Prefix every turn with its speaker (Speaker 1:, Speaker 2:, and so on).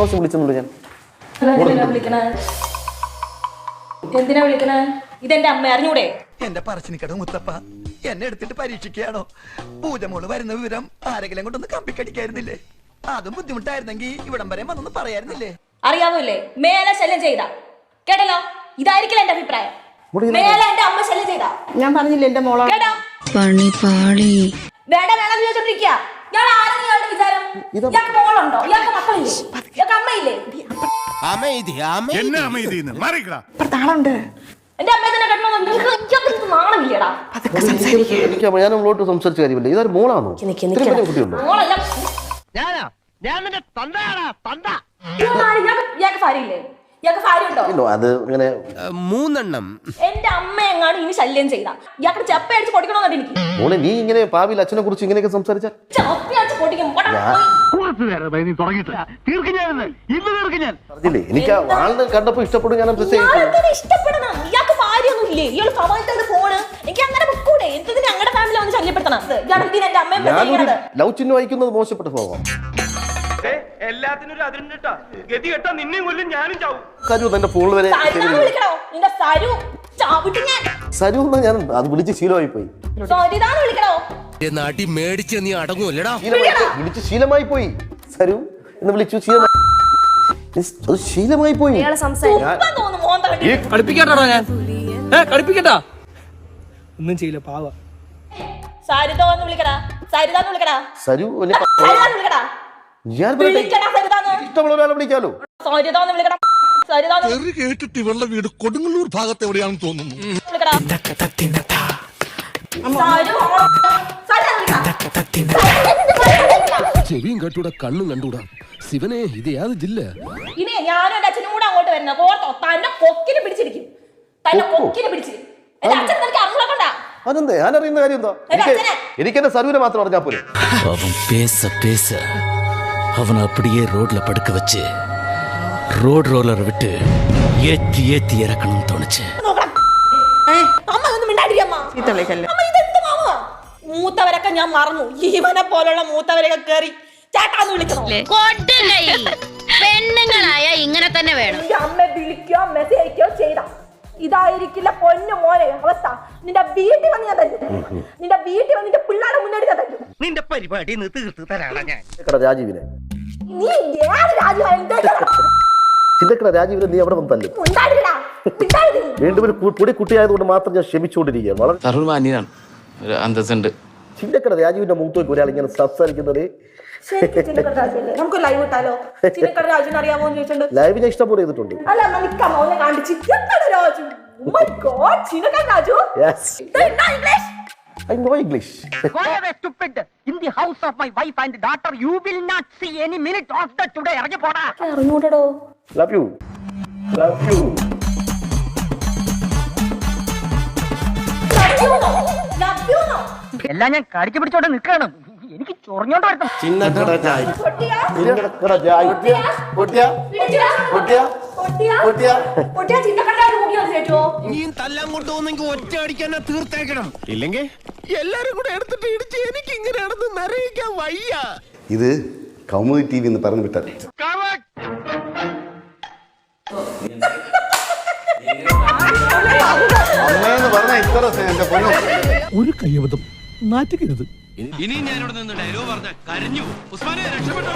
Speaker 1: പ്രാവശ്യം വിളിച്ചെന്നുള്ളൂ ഞാൻ.
Speaker 2: എന്തിനാ വിളിക്കണേ? ഇതെന്റെ അമ്മ അറിഞ്ഞൂടെ?
Speaker 3: എന്റെ പറശ്ശിനിക്കട മുത്തപ്പ എന്നെ എടുത്തിട്ട് പരീക്ഷിക്കുകയാണോ? പൂജമോള് വരുന്ന വിവരം ആരെങ്കിലും കൊണ്ടൊന്ന് കമ്പിക്കടിക്കായിരുന്നില്ലേ? അതും ബുദ്ധിമുട്ടായിരുന്നെങ്കിൽ ഇവിടം വരെ വന്നൊന്ന് പറയായിരുന്നില്ലേ?
Speaker 2: അറിയാവൂല്ലേ? മേലെ ശല്യം ചെയ്ത കേട്ടല്ലോ. ഇതായിരിക്കില്ല എന്റെ അഭിപ്രായം. മേലെ എന്റെ അമ്മ ശല്യം ചെയ്ത
Speaker 4: ഞാൻ പറഞ്ഞില്ല എന്റെ മോളാ
Speaker 2: കേട്ടോ.
Speaker 5: പണി പാളി.
Speaker 2: വേണ്ട വേണം ചോദിച്ചോണ്ടിരിക്കുക. ഞാൻ ആരും ഇയാളുടെ വിചാരം ഇയാൾക്ക് മോളുണ്ടോ? ഇയാൾക്ക് മക്കളില്ലേ? ഇയാൾക്ക് അമ്മയില്ലേ?
Speaker 4: താളുണ്ട്.
Speaker 2: എന്റെ അമ്മയെ തന്നെ കെട്ടണമെന്ന് ഇയാൾക്ക് നാണമില്ലടാ.
Speaker 1: ഞാൻ നമ്മളോട്ട് സംസാരിച്ച കാര്യമില്ല. ഇതൊരു മോളാണോ? കുട്ടിയുണ്ടോ?
Speaker 2: മോളല്ല. ഇയാൾക്ക് ഭാര്യയില്ലേ? ഇയാൾക്ക് ഭാര്യ ഉണ്ടോ?
Speaker 1: അത് ഇങ്ങനെ
Speaker 6: 3 എണ്ണം.
Speaker 2: എന്റെ അമ്മ എങ്ങാണ് ഇനി ശല്യം ചെയ്ത ഇയാൾക്ക് ചെപ്പ അടിച്ച് പൊടിക്കണമെന്നുണ്ട് എനിക്ക്.
Speaker 1: മോളെ നീ ഇങ്ങനെ ഭാവിയിൽ അച്ഛനെ കുറിച്ച് ഇങ്ങനെയൊക്കെ സംസാരിച്ചാൽ പറഞ്ഞില്ലേ എനിക്ക് ആളിനെ കണ്ടപ്പോ ഇഷ്ടപ്പെടും. ഞാൻ
Speaker 2: ഇഷ്ടപ്പെടണം. ഇയാൾക്ക് ഭാര്യയൊന്നും ഇല്ലേ? ഇയാൾ ഫോണ് എനിക്ക് അങ്ങനെ വെക്കൂടെ? എന്തിനാ ഞങ്ങളുടെ ഫാമിലി ഒന്ന് ശല്യപ്പെടുത്തണം? എന്റെ അമ്മ
Speaker 1: ലവ് ചിഹ്നം വഹിക്കുന്നത് മോശപ്പെട്ട സ്വഭാവം. സരു തന്റെ ഫോണിൽ വരെ സരു എന്നാ ഞാൻ അത് വിളിച്ച് ശീലമായി പോയി.
Speaker 6: നാട്ടി മേടിച്ച് നീ അടങ്ങൂല്ലടാ.
Speaker 1: വിളിച്ച് ശീലമായി പോയി. സരു എന്ന് വിളിച്ചു ശീലമായി പോയി.
Speaker 7: കളിപ്പിക്കട്ടാ ഞാൻ കളിപ്പിക്കട്ടാ ഒന്നും ചെയ്യില്ല പാവ.
Speaker 1: സരു ഇഷ്ടമുള്ള ഒരാളെ വിളിക്കാലോ.
Speaker 3: കേട്ടിട്ട് ഇവളുടെ വീട് കൊടുങ്ങല്ലൂർ ഭാഗത്ത് എവിടെയാണെന്ന് തോന്നുന്നു.
Speaker 6: ചെവിയും കെട്ടൂടാ കണ്ണും കണ്ടൂടാ. ശിവനെ ഇത് യാത് ജില്ല.
Speaker 2: ഇനി ഞാനും എന്റെ അച്ഛനും കൂടെ അങ്ങോട്ട് വരുന്ന കോർത്തോ തന്നെ കൊക്കിന് പിടിച്ചിരിക്കും. തന്നെ കൊക്കിന് പിടിച്ചിരിക്കും.
Speaker 1: അതെന്താ ഞാൻ അറിയുന്ന കാര്യം എന്താ? എനിക്ക് എന്റെ സരുവിനെ മാത്രം അറിഞ്ഞാ പോരെ.
Speaker 8: അവൻ பேச அவனை அப்படியே ரோட்ல படுக்க வச்சு ரோட் ரோலர் விட்டு ஏத்தி இறக்கணும் தோணுச்சு.
Speaker 2: മൂത്തവരൊക്കെ ഞാൻ മറന്നു. ഇവനെ പോലുള്ള മൂത്തവരൊക്കെ കേറി ചേട്ടാന്ന് വിളിക്കണം.
Speaker 5: പെണ്ണുങ്ങളായ ഇങ്ങനെ തന്നെ വേണം.
Speaker 2: അമ്മ വിളിക്കോ മെസ്സേജ് അയക്കോ ചെയ്ത ഇതായിരിക്കില്ല പൊന്നു മോനെ അവസ്ഥ. നിന്റെ വീട്ടിൽ വന്ന് ഞാൻ തരും. നിന്റെ വീട്ടിൽ വന്ന് നിന്റെ പിള്ളേരുടെ മുന്നേറി ഞാൻ തരും.
Speaker 3: നിന്റെ പരിപാടി തീർത്ത് തരാണ് ഞാൻ.
Speaker 1: രാജീവിനെ
Speaker 2: നീ ഏത്
Speaker 1: രാജീവിനെ നീ അവിടെ വന്ന് തല്ലും. വീണ്ടും ഒരു പൊടി കുട്ടിയായതുകൊണ്ട് മാത്രം ഞാൻ ക്ഷമിച്ചുകൊണ്ടിരിക്കുകയാണ്. വളരെ
Speaker 8: സർവമാന്യനാണ്, ഒരു അന്തസ്സുണ്ട്.
Speaker 1: ചിന്തക്കട രാജീവിന്റെ മുഖത്തേക്ക് ഒരാൾ ഇങ്ങനെ സംസാരിക്കുന്നത്
Speaker 2: നമുക്ക് ലൈവ് ഇട്ടാലോ? രാജുവിനെ അറിയാമോ എന്ന് ചോദിച്ചിട്ടുണ്ട്.
Speaker 1: ലൈവ് ഞാൻ ഇഷ്ടംപോലെ ചെയ്തിട്ടുണ്ട്.
Speaker 2: അല്ല
Speaker 1: I know English.
Speaker 4: Go away, stupid! In the house of my wife and daughter, you will not see any minute of the today. ഇറങ്ങി പോടാ.
Speaker 2: അറിഞ്ഞൂടോ.
Speaker 1: Love you. Love you.
Speaker 4: എല്ലാം ഞാൻ കടിച്ചു പിടിച്ചോണ്ട് നിൽക്കാണ്. എനിക്ക് ചൊറിഞ്ഞോണ്ട് വരുന്നു.
Speaker 1: ചിന്നക്കട ചായ.
Speaker 6: നീ തല്ലാൻ കൊണ്ടുപോകുന്നെങ്കിൽ ഒറ്റ അടിക്കാൻ തീർത്തേക്കണം. ഇല്ലെങ്കിൽ എല്ലാരും കൂടെ എടുത്തിട്ട് ഇടിച്ച് എനിക്ക് ഇങ്ങനെയാണെന്ന് നിറയിക്കാൻ വയ്യ.
Speaker 9: ഇത് കൗമുദി TV എന്ന് പറഞ്ഞു വിട്ടാൽ അമ്മയെന്ന് പറഞ്ഞ ഇത്ര
Speaker 6: ഒരു കയ്യബദ്ധം നാറ്റുകരുത്. ഇനി ഞാനിവിടെ നിന്ന് ഡയലോഗ് പറഞ്ഞ കരഞ്ഞു. ഉസ്മാനെ രക്ഷപ്പെട്ടു.